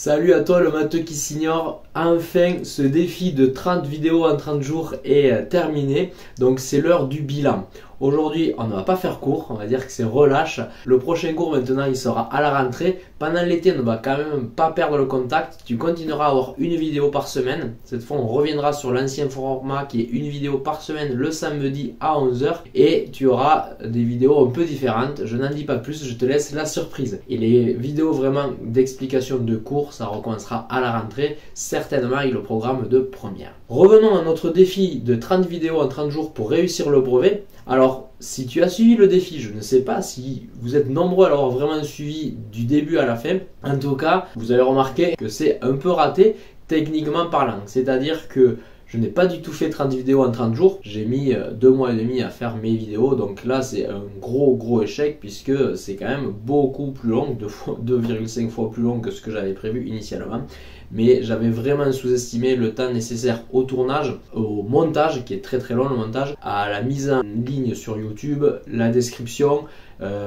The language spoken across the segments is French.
Salut à toi le matheux qui s'ignore. Enfin, ce défi de 30 vidéos en 30 jours est terminé. Donc c'est l'heure du bilan. Aujourd'hui, on ne va pas faire court, on va dire que c'est relâche. Le prochain cours maintenant, il sera à la rentrée. Pendant l'été, on ne va quand même pas perdre le contact. Tu continueras à avoir une vidéo par semaine. Cette fois, on reviendra sur l'ancien format qui est une vidéo par semaine le samedi à 11 h. Et tu auras des vidéos un peu différentes. Je n'en dis pas plus, je te laisse la surprise. Et les vidéos vraiment d'explication de cours, ça recommencera à la rentrée, certainement avec le programme de première. Revenons à notre défi de 30 vidéos en 30 jours pour réussir le brevet. Alors, si tu as suivi le défi, je ne sais pas si vous êtes nombreux à l'avoir vraiment suivi du début à la fin. En tout cas, vous avez remarqué que c'est un peu raté techniquement parlant. C'est-à-dire que je n'ai pas du tout fait 30 vidéos en 30 jours. J'ai mis 2 mois et demi à faire mes vidéos. Donc là, c'est un gros échec puisque c'est quand même beaucoup plus long, 2,5 fois plus long que ce que j'avais prévu initialement. Mais j'avais vraiment sous-estimé le temps nécessaire au tournage, au montage, qui est très long le montage, à la mise en ligne sur YouTube, la description,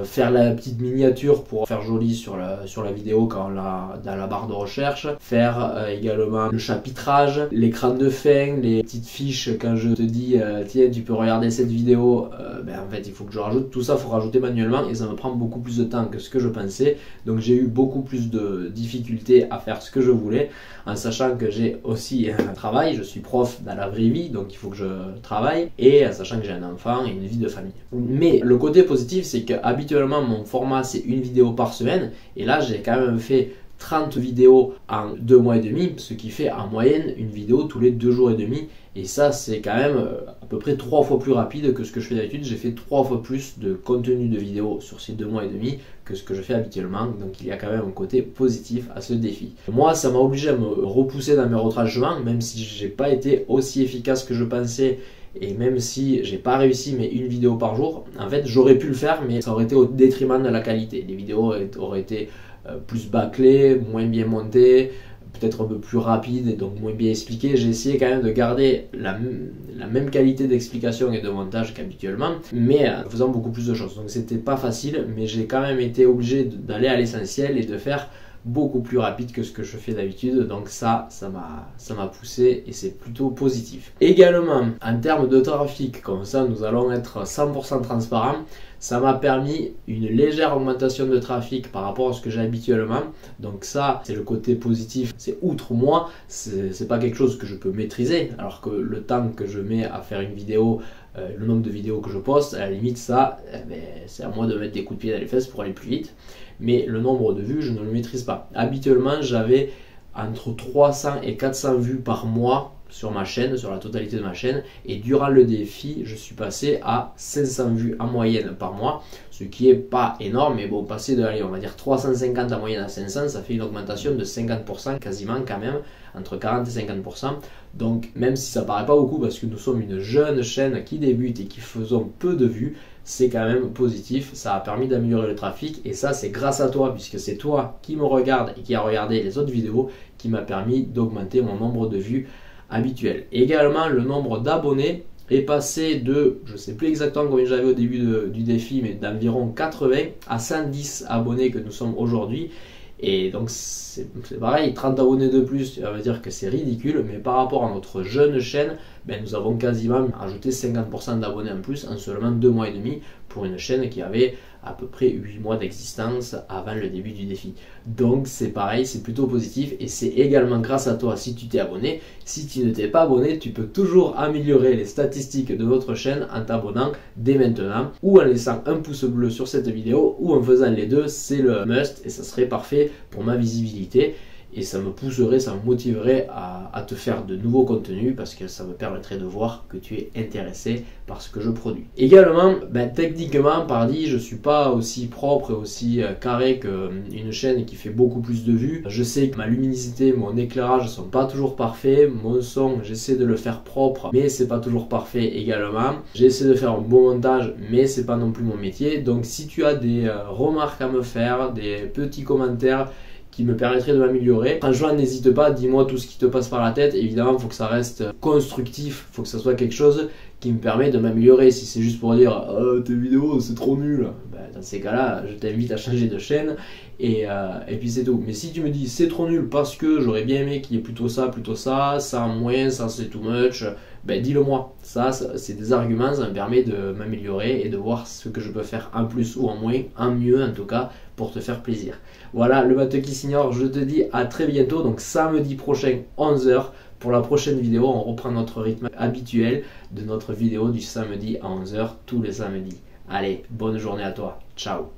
faire la petite miniature pour faire joli sur la vidéo quand dans la barre de recherche, faire également le chapitrage, l'écran de fin, les petites fiches quand je te dis tiens tu peux regarder cette vidéo, en fait il faut que je rajoute, tout ça il faut rajouter manuellement et ça me prend beaucoup plus de temps que ce que je pensais, donc j'ai eu beaucoup plus de difficultés à faire ce que je voulais, en sachant que j'ai aussi un travail, je suis prof dans la vraie vie donc il faut que je travaille, et en sachant que j'ai un enfant et une vie de famille. Mais le côté positif c'est que habituellement mon format c'est une vidéo par semaine et là j'ai quand même fait 30 vidéos en 2 mois et demi, ce qui fait en moyenne une vidéo tous les 2 jours et demi, et ça c'est quand même à peu près 3 fois plus rapide que ce que je fais d'habitude. J'ai fait 3 fois plus de contenu de vidéo sur ces 2 mois et demi que ce que je fais habituellement, donc il y a quand même un côté positif à ce défi. Moi ça m'a obligé à me repousser dans mes retranchements, même si j'ai pas été aussi efficace que je pensais. Et même si j'ai pas réussi mais une vidéo par jour, en fait j'aurais pu le faire mais ça aurait été au détriment de la qualité. Les vidéos auraient été plus bâclées, moins bien montées, peut-être un peu plus rapides et donc moins bien expliquées. J'ai essayé quand même de garder la même qualité d'explication et de montage qu'habituellement, mais en faisant beaucoup plus de choses. Donc c'était pas facile, mais j'ai quand même été obligé d'aller à l'essentiel et de faire beaucoup plus rapide que ce que je fais d'habitude, donc ça m'a poussé et c'est plutôt positif. Également en termes de trafic, comme ça nous allons être 100% transparent, ça m'a permis une légère augmentation de trafic par rapport à ce que j'ai habituellement, donc ça c'est le côté positif. C'est outre moi, c'est pas quelque chose que je peux maîtriser, alors que le temps que je mets à faire une vidéo, le nombre de vidéos que je poste, à la limite ça, c'est à moi de mettre des coups de pied dans les fesses pour aller plus vite. Mais le nombre de vues, je ne le maîtrise pas. Habituellement, j'avais entre 300 et 400 vues par mois sur ma chaîne, sur la totalité de ma chaîne. Et durant le défi, je suis passé à 500 vues en moyenne par mois, ce qui n'est pas énorme. Mais bon, passer de, allez, on va dire 350 en moyenne à 500, ça fait une augmentation de 50% quasiment quand même, entre 40 et 50%. Donc même si ça paraît pas beaucoup parce que nous sommes une jeune chaîne qui débute et qui faisons peu de vues, c'est quand même positif, ça a permis d'améliorer le trafic et ça c'est grâce à toi puisque c'est toi qui me regarde et qui a regardé les autres vidéos qui m'a permis d'augmenter mon nombre de vues habituel. Également le nombre d'abonnés est passé de, je ne sais plus exactement combien j'avais au début du défi, mais d'environ 80 à 110 abonnés que nous sommes aujourd'hui. Et donc c'est pareil, 30 abonnés de plus, ça veut dire que c'est ridicule, mais par rapport à notre jeune chaîne, nous avons quasiment rajouté 50% d'abonnés en plus en seulement 2 mois et demi pour une chaîne qui avait à peu près 8 mois d'existence avant le début du défi. Donc c'est pareil, c'est plutôt positif et c'est également grâce à toi si tu t'es abonné. Si tu ne t'es pas abonné, tu peux toujours améliorer les statistiques de notre chaîne en t'abonnant dès maintenant ou en laissant un pouce bleu sur cette vidéo ou en faisant les deux, c'est le must et ça serait parfait pour ma visibilité. Et ça me pousserait, ça me motiverait à te faire de nouveaux contenus parce que ça me permettrait de voir que tu es intéressé par ce que je produis. Également, techniquement pardi, je ne suis pas aussi propre et aussi carré qu'une chaîne qui fait beaucoup plus de vues. Je sais que ma luminosité, mon éclairage ne sont pas toujours parfaits. Mon son, j'essaie de le faire propre, mais c'est pas toujours parfait également. J'essaie de faire un bon montage, mais c'est pas non plus mon métier. Donc si tu as des remarques à me faire, des petits commentaires qui me permettrait de m'améliorer. Franchement, n'hésite pas, dis-moi tout ce qui te passe par la tête. Évidemment, il faut que ça reste constructif, il faut que ça soit quelque chose qui me permet de m'améliorer. Si c'est juste pour dire tes vidéos c'est trop nul, ben, dans ces cas-là, je t'invite à changer de chaîne et puis c'est tout. Mais si tu me dis c'est trop nul parce que j'aurais bien aimé qu'il y ait plutôt ça en moins, ça c'est too much, ben dis-le moi. Ça c'est des arguments, ça me permet de m'améliorer et de voir ce que je peux faire en plus ou en moins, en mieux en tout cas, pour te faire plaisir. Voilà le matheux qui s'ignore, je te dis à très bientôt, donc samedi prochain 11 h pour la prochaine vidéo. On reprend notre rythme habituel de notre vidéo du samedi à 11 h tous les samedis. Allez, bonne journée à toi, ciao.